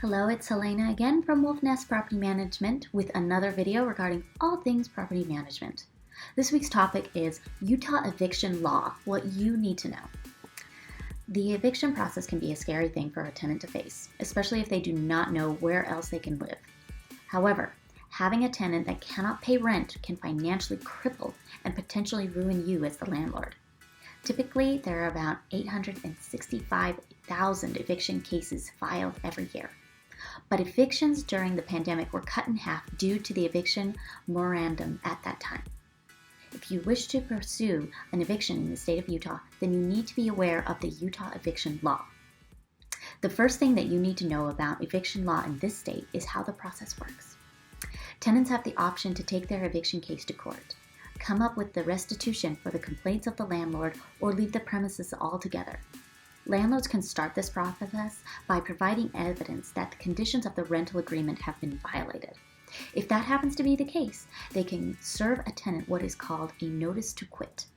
Hello, it's Helena again from Wolfnest Property Management with another video regarding all things property management. This week's topic is Utah eviction law, what you need to know. The eviction process can be a scary thing for a tenant to face, especially if they do not know where else they can live. However, having a tenant that cannot pay rent can financially cripple and potentially ruin you as the landlord. Typically, there are about 865,000 eviction cases filed every year. But evictions during the pandemic were cut in half due to the eviction memorandum at that time. If you wish to pursue an eviction in the state of Utah, then you need to be aware of the Utah eviction law. The first thing that you need to know about eviction law in this state is how the process works. Tenants have the option to take their eviction case to court, come up with the restitution for the complaints of the landlord, or leave the premises altogether. Landlords can start this process by providing evidence that the conditions of the rental agreement have been violated. If that happens to be the case, they can serve a tenant what is called a notice to quit.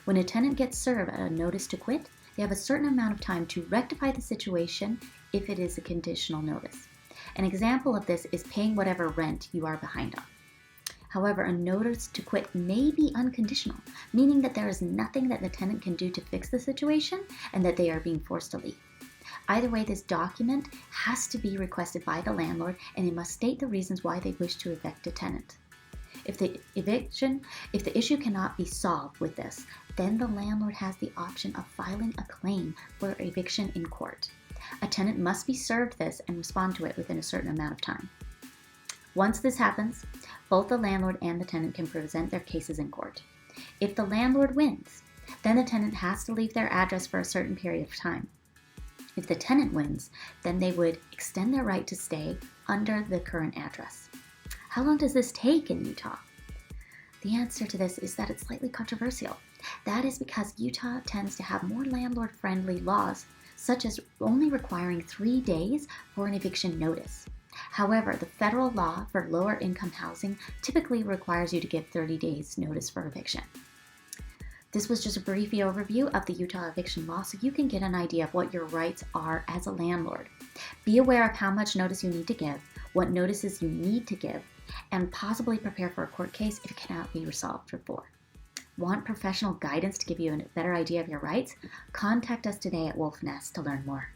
When a tenant gets served a notice to quit, they have a certain amount of time to rectify the situation if it is a conditional notice. An example of this is paying whatever rent you are behind on. However, a notice to quit may be unconditional, meaning that there is nothing that the tenant can do to fix the situation and that they are being forced to leave. Either way, this document has to be requested by the landlord, and they must state the reasons why they wish to evict a tenant. If the issue cannot be solved with this, then the landlord has the option of filing a claim for eviction in court. A tenant must be served this and respond to it within a certain amount of time. Once this happens, both the landlord and the tenant can present their cases in court. If the landlord wins, then the tenant has to leave their address for a certain period of time. If the tenant wins, then they would extend their right to stay under the current address. How long does this take in Utah? The answer to this is that it's slightly controversial. That is because Utah tends to have more landlord-friendly laws, such as only requiring 3 days for an eviction notice. However, the federal law for lower income housing typically requires you to give 30 days notice for eviction. This was just a brief overview of the Utah eviction law so you can get an idea of what your rights are as a landlord. Be aware of how much notice you need to give, what notices you need to give, and possibly prepare for a court case if it cannot be resolved before. Want professional guidance to give you a better idea of your rights? Contact us today at Wolfnest to learn more.